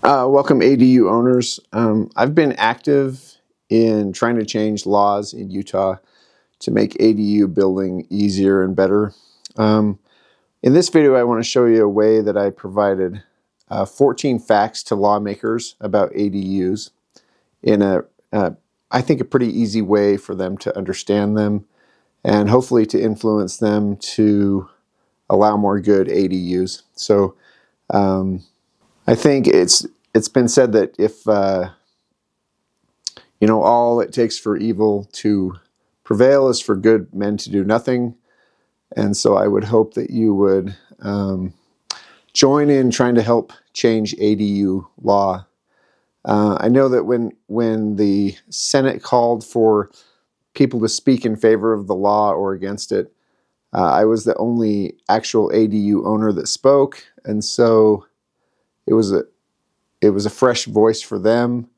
Welcome ADU owners. I've been active in trying to change laws in Utah to make ADU building easier and better. In this video, I want to show you a way that I provided 14 facts to lawmakers about ADUs in I think, a pretty easy way for them to understand them and hopefully to influence them to allow more good ADUs. So I think it's been said that if all it takes for evil to prevail is for good men to do nothing, and so I would hope that you would join in trying to help change ADU law. I know that when the Senate called for people to speak in favor of the law or against it, I was the only actual ADU owner that spoke, and so it was a fresh voice for them,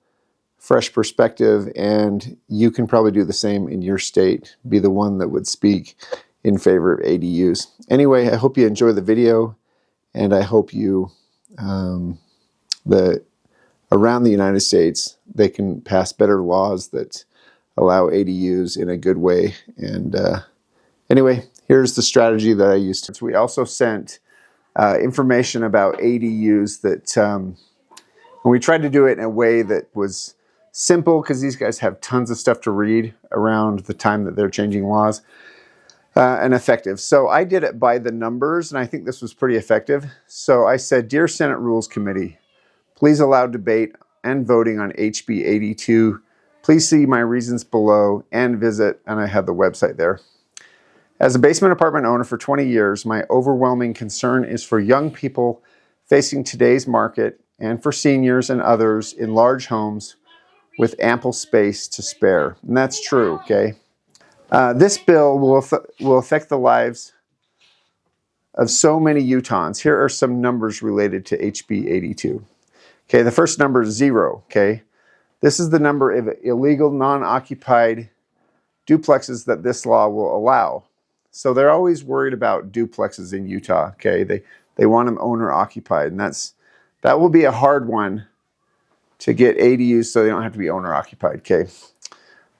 fresh perspective, and you can probably do the same in your state. Be the one that would speak in favor of ADUs. Anyway, I hope you enjoy the video, and I hope you, around the United States, they can pass better laws that allow ADUs in a good way. And anyway, here's the strategy that I used. We also sent information about ADUs that and we tried to do it in a way that was simple, because these guys have tons of stuff to read around the time that they're changing laws, and effective. So I did it by the numbers, and I think this was pretty effective. So I said, "Dear Senate Rules Committee, please allow debate and voting on HB 82. Please see my reasons below and visit," and I have the website there. "As a basement apartment owner for 20 years, my overwhelming concern is for young people facing today's market and for seniors and others in large homes with ample space to spare." And that's true, okay? This bill will affect the lives of so many Utahns. Here are some numbers related to HB 82. Okay, the first number is 0, okay? This is the number of illegal non-occupied duplexes that this law will allow. So they're always worried about duplexes in Utah, okay? They want them owner-occupied, and that will be a hard one to get ADUs so they don't have to be owner-occupied, okay?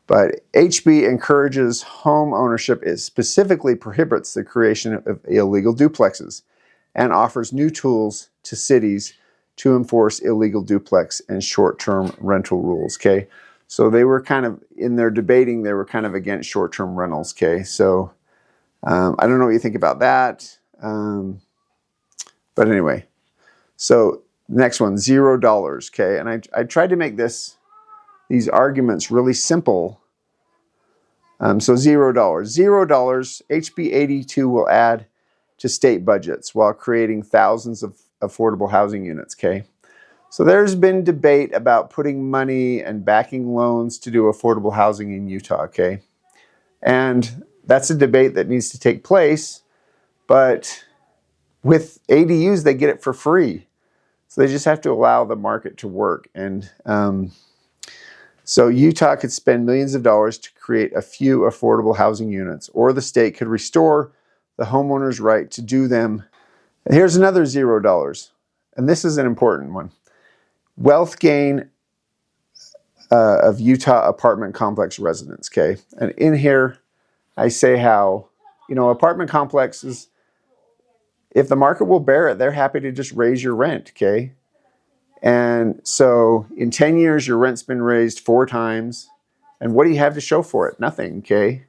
But HB encourages home ownership. It specifically prohibits the creation of illegal duplexes and offers new tools to cities to enforce illegal duplex and short-term rental rules, okay? So they were kind of, in their debating, they were kind of against short-term rentals, okay? So I don't know what you think about that. But anyway, so next one, $0, okay? And I tried to make these arguments really simple. So $0. $0, HB 82 will add to state budgets while creating thousands of affordable housing units, okay? So there's been debate about putting money and backing loans to do affordable housing in Utah, okay? And that's a debate that needs to take place, but with ADUs, they get it for free. So they just have to allow the market to work. And so Utah could spend millions of dollars to create a few affordable housing units, or the state could restore the homeowner's right to do them. And here's another $0, and this is an important one. Wealth gain of Utah apartment complex residents, okay? And in here, I say how, apartment complexes, if the market will bear it, they're happy to just raise your rent, okay? And so in 10 years, your rent's been raised 4 times. And what do you have to show for it? Nothing, okay?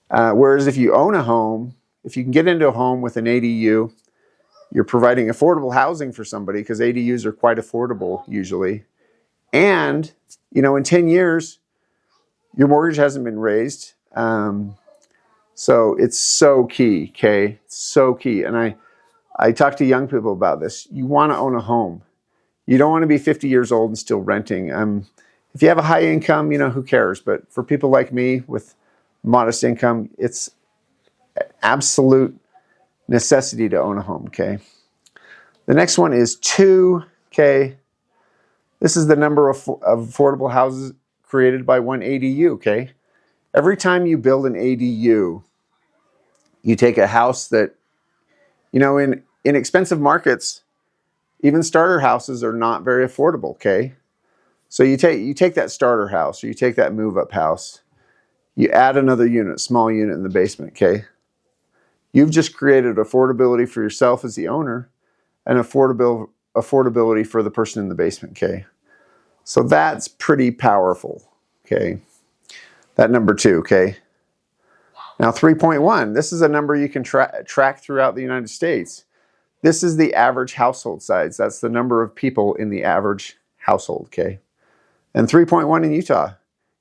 Whereas if you own a home, if you can get into a home with an ADU, you're providing affordable housing for somebody, because ADUs are quite affordable usually. And, in 10 years, your mortgage hasn't been raised. So it's so key, okay? It's so key. And I talk to young people about this. You want to own a home. You don't want to be 50 years old and still renting. If you have a high income, who cares? But for people like me with modest income, it's absolute necessity to own a home, okay? The next one is 2, okay? This is the number of affordable houses created by one ADU, okay? Every time you build an ADU, you take a house that, in expensive markets, even starter houses are not very affordable, okay? So you take that starter house, or you take that move-up house, you add another unit, small unit in the basement, okay? You've just created affordability for yourself as the owner and affordability for the person in the basement, okay? So that's pretty powerful, okay? That number 2, okay? Now 3.1, this is a number you can track throughout the United States. This is the average household size. That's the number of people in the average household, okay? And 3.1 in Utah.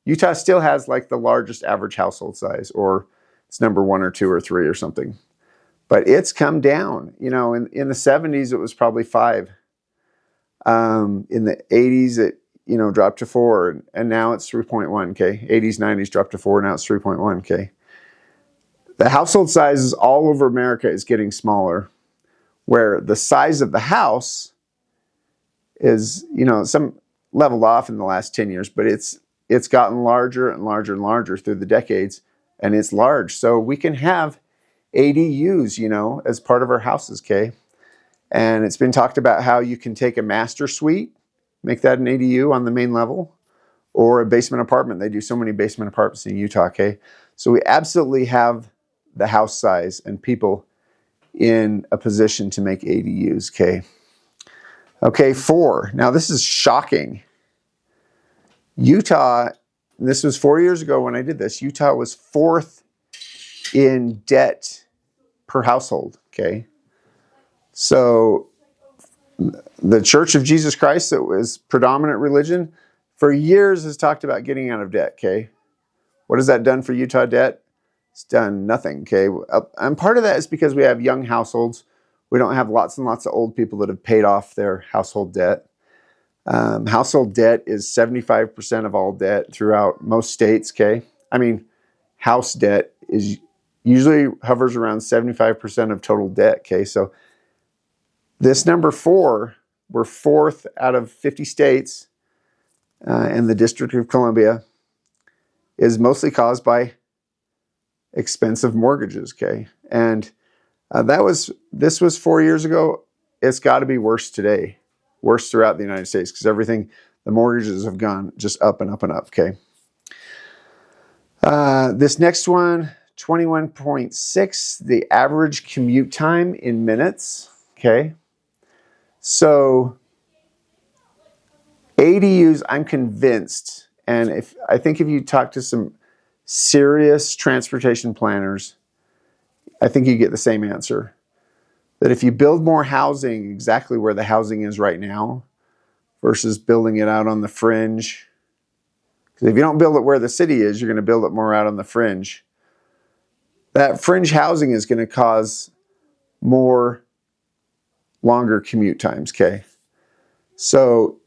Utah still has like the largest average household size, or it's number 1 or 2 or 3 or something. But it's come down. You know, in the 70s, it was probably 5. In the 80s, it, you know, dropped to 4, and now it's 3.1, okay? 80s, 90s dropped to 4, now it's 3.1, okay? The household sizes all over America is getting smaller, where the size of the house is, you know, some leveled off in the last 10 years, but it's gotten larger and larger and larger through the decades, and it's large. So we can have ADUs, you know, as part of our houses, okay? And it's been talked about how you can take a master suite, make that an ADU on the main level, or a basement apartment. They do so many basement apartments in Utah, okay? So we absolutely have the house size and people in a position to make ADUs, okay? Okay, 4. Now this is shocking. Utah, this was 4 years ago when I did this, Utah was 4th in debt per household, okay? So the Church of Jesus Christ, that was predominant religion, for years has talked about getting out of debt, okay? What has that done for Utah debt? It's done nothing, okay? And part of that is because we have young households. We don't have lots and lots of old people that have paid off their household debt. Household debt is 75% of all debt throughout most states, okay? I mean, house debt is usually hovers around 75% of total debt, okay? So this number 4, we're 4th out of 50 states, and the District of Columbia is mostly caused by expensive mortgages, okay? And this was 4 years ago. It's got to be worse today, worse throughout the United States, because the mortgages have gone just up and up and up, okay? This next one, 21.6, the average commute time in minutes, okay? So ADUs, I'm convinced, and I think if you talk to some serious transportation planners, I think you get the same answer. That if you build more housing exactly where the housing is right now versus building it out on the fringe, because if you don't build it where the city is, you're going to build it more out on the fringe. That fringe housing is going to cause more longer commute times, okay? So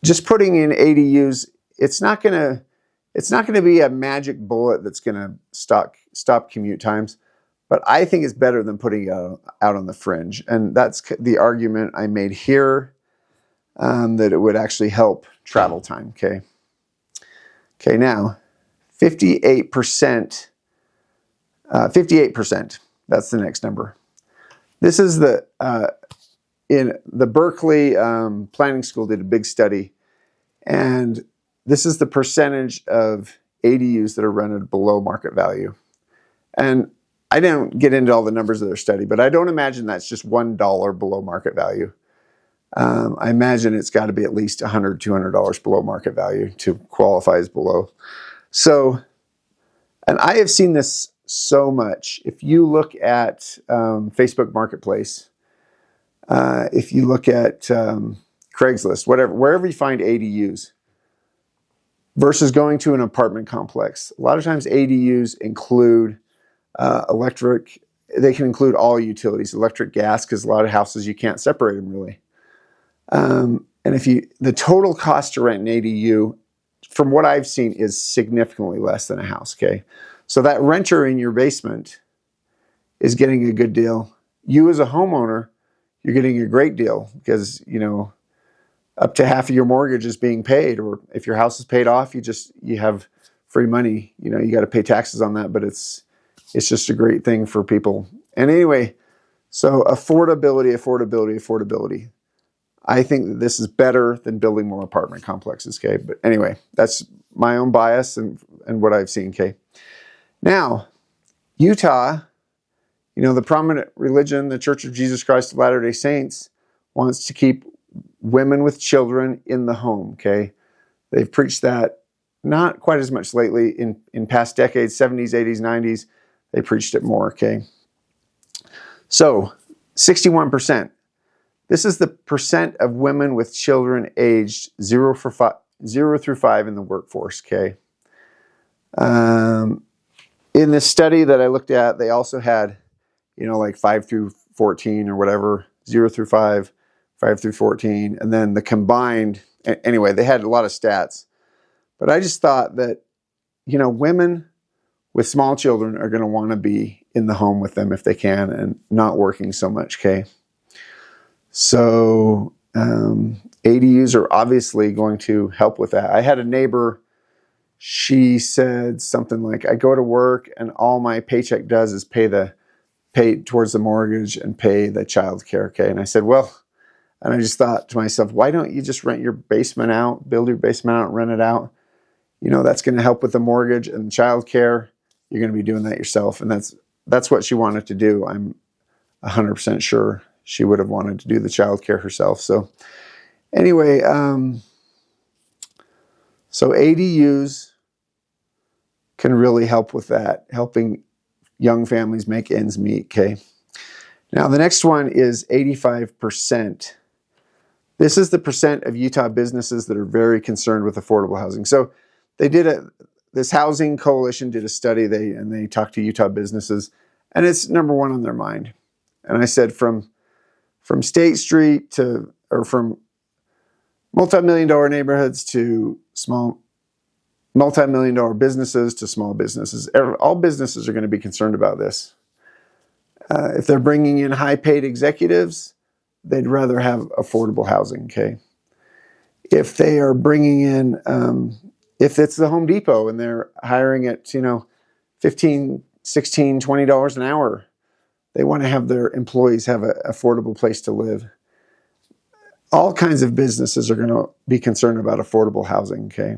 just putting in ADUs, it's not going to be a magic bullet that's going to stop commute times, but I think it's better than putting it out on the fringe. And that's the argument I made here, that it would actually help travel time, okay? Okay, now 58%, that's the next number. This is in the Berkeley Planning School did a big study, and this is the percentage of ADUs that are rented below market value. And I didn't get into all the numbers of their study, but I don't imagine that's just $1 below market value. I imagine it's got to be at least $100, $200 below market value to qualify as below. So, and I have seen this so much. If you look at Facebook Marketplace, if you look at Craigslist, wherever you find ADUs, versus going to an apartment complex, a lot of times ADUs include electric. They can include all utilities, electric, gas, because a lot of houses you can't separate them really. And the total cost to rent an ADU, from what I've seen, is significantly less than a house, okay? So that renter in your basement is getting a good deal. You as a homeowner, you're getting a great deal because, you know, up to half of your mortgage is being paid, or if your house is paid off, you have free money. You know, you got to pay taxes on that, but it's just a great thing for people. And anyway, so affordability. I think that this is better than building more apartment complexes, okay? But anyway, that's my own bias and what I've seen, okay? Now, Utah, the prominent religion, the Church of Jesus Christ of Latter-day Saints, wants to keep women with children in the home, okay? They've preached that not quite as much lately. In past decades, 70s, 80s, 90s, they preached it more, okay? So, 61%. This is the percent of women with children aged 0 through 5 in the workforce, okay? In this study that I looked at, they also had, like 5 through 14 or whatever, 0 through 5, 5 through 14, and then the combined, anyway, they had a lot of stats. But I just thought that, women with small children are going to want to be in the home with them if they can and not working so much, okay? So ADUs are obviously going to help with that. I had a neighbor, she said something like, I go to work and all my paycheck does is pay towards the mortgage and pay the child care, okay? And I said, well, and I just thought to myself, why don't you just rent your basement out, build your basement out, rent it out? That's going to help with the mortgage and child care. You're going to be doing that yourself. And that's what she wanted to do. I'm 100% sure she would have wanted to do the child care herself. So anyway, so ADUs can really help with that, helping young families make ends meet, okay? Now the next one is 85%. This is the percent of Utah businesses that are very concerned with affordable housing. So they this housing coalition did a study, and they talked to Utah businesses, and it's number one on their mind. And I said from State Street or from multi-million-dollar neighborhoods to small multi-million-dollar businesses to small businesses, all businesses are going to be concerned about this. If they're bringing in high-paid executives, they'd rather have affordable housing, okay? If they are bringing in, if it's the Home Depot and they're hiring at, $15, $16, $20 an hour, they want to have their employees have an affordable place to live. All kinds of businesses are going to be concerned about affordable housing, okay?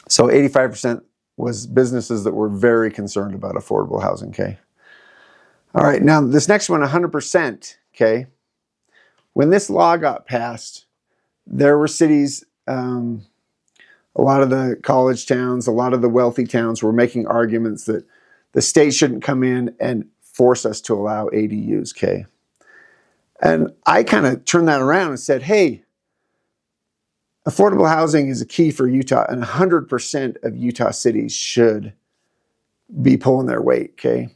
So 85% was businesses that were very concerned about affordable housing, okay? All right, now this next one, 100%, okay? When this law got passed, there were cities, a lot of the college towns, a lot of the wealthy towns were making arguments that the state shouldn't come in and force us to allow ADUs, okay? And I kind of turned that around and said, hey, affordable housing is a key for Utah, and 100% of Utah cities should be pulling their weight, okay?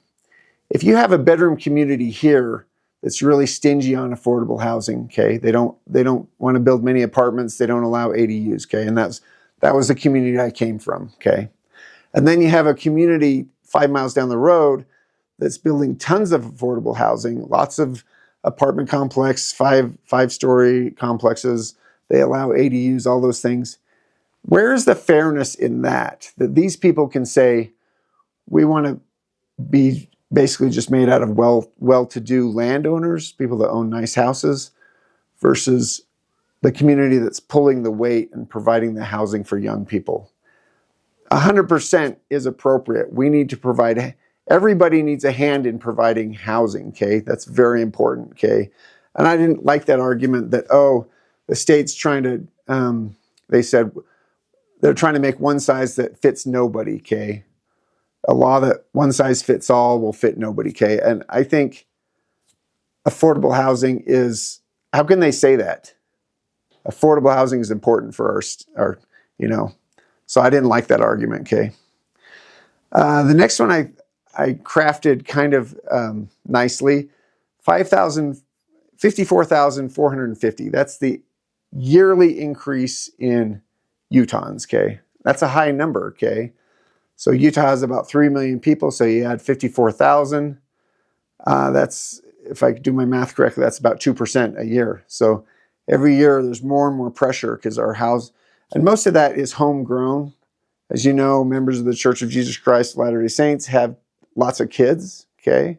If you have a bedroom community here that's really stingy on affordable housing, okay, they don't want to build many apartments, they don't allow ADUs, okay, and that was the community I came from, okay? And then you have a community 5 miles down the road that's building tons of affordable housing, lots of apartment complex, five-story complexes. They allow ADUs, all those things. Where is the fairness in that? That these people can say, we want to be basically just made out of well-to-do landowners, people that own nice houses, versus the community that's pulling the weight and providing the housing for young people. 100% is appropriate. We need to provide, everybody needs a hand in providing housing, okay? That's very important, okay? And I didn't like that argument that, the state's trying to, they said, they're trying to make one size that fits nobody, okay? A law that one size fits all will fit nobody, okay? And I think affordable housing is, how can they say that? Affordable housing is important for our so I didn't like that argument, okay? The next one I crafted kind of nicely, 54,450. That's the yearly increase in Utahns, okay? That's a high number, okay? So Utah has about 3 million people, so you add 54,000. That's, if I do my math correctly, that's about 2% a year. So every year there's more and more pressure because our house, and most of that is homegrown. As you know, members of the Church of Jesus Christ of Latter-day Saints have lots of kids, okay?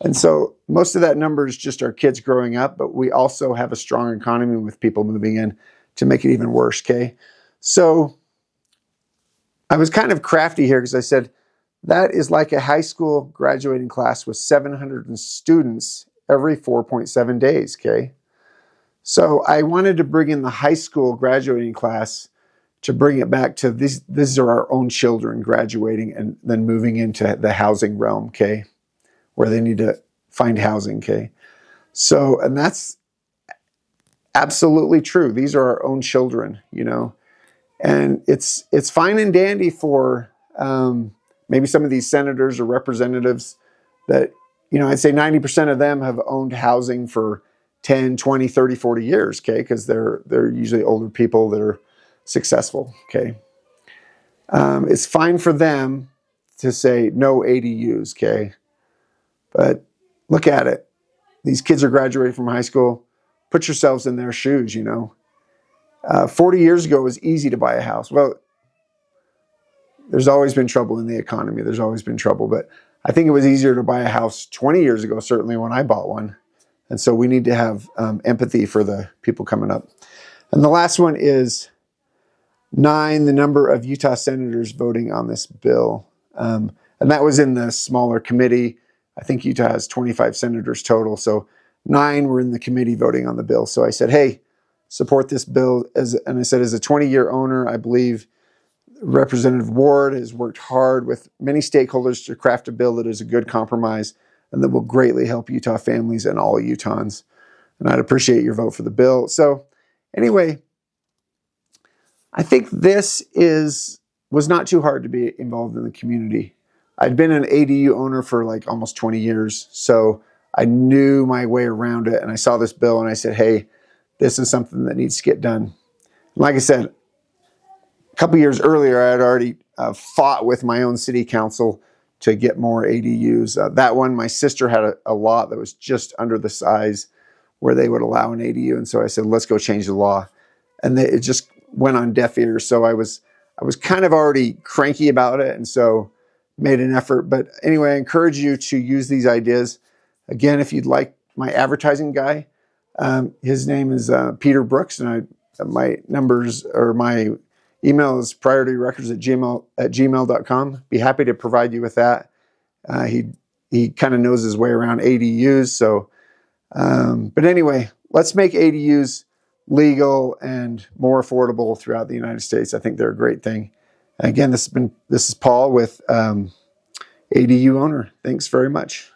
And so most of that number is just our kids growing up, but we also have a strong economy with people moving in to make it even worse, okay? So I was kind of crafty here because I said, that is like a high school graduating class with 700 students every 4.7 days, okay? So I wanted to bring in the high school graduating class to bring it back to these are our own children graduating and then moving into the housing realm, okay? Where they need to find housing, okay? So, and that's absolutely true. These are our own children, you know? And it's fine and dandy for maybe some of these senators or representatives that, you know, I'd say 90% of them have owned housing for 10, 20, 30, 40 years, okay? Because they're usually older people that are successful, okay? It's fine for them to say no ADUs, okay? But look at it. These kids are graduating from high school. Put yourselves in their shoes, you know. 40 years ago, it was easy to buy a house. Well, there's always been trouble in the economy. There's always been trouble. But I think it was easier to buy a house 20 years ago, certainly when I bought one. And so we need to have empathy for the people coming up. And the last one is 9, the number of Utah senators voting on this bill. And that was in the smaller committee. I think Utah has 25 senators total. So 9 were in the committee voting on the bill. So I said, hey, support this bill. And I said, as a 20-year owner, I believe Representative Ward has worked hard with many stakeholders to craft a bill that is a good compromise and that will greatly help Utah families and all Utahns. And I'd appreciate your vote for the bill. So anyway, I think this was not too hard to be involved in the community. I'd been an ADU owner for like almost 20 years, so I knew my way around it, and I saw this bill and I said, hey, this is something that needs to get done. Like I said, a couple years earlier, I had already fought with my own city council to get more ADUs. That one, my sister had a lot that was just under the size where they would allow an ADU, and so I said, let's go change the law. And it just went on deaf ears, so I was kind of already cranky about it, and so made an effort. But anyway, I encourage you to use these ideas. Again, if you'd like my advertising guy, his name is Peter Brooks, and my numbers or my email is priorityrecords@gmail.com. Be happy to provide you with that. He kind of knows his way around ADUs. So, but anyway, let's make ADUs legal and more affordable throughout the United States. I think they're a great thing. Again, this is Paul with ADU Owner. Thanks very much.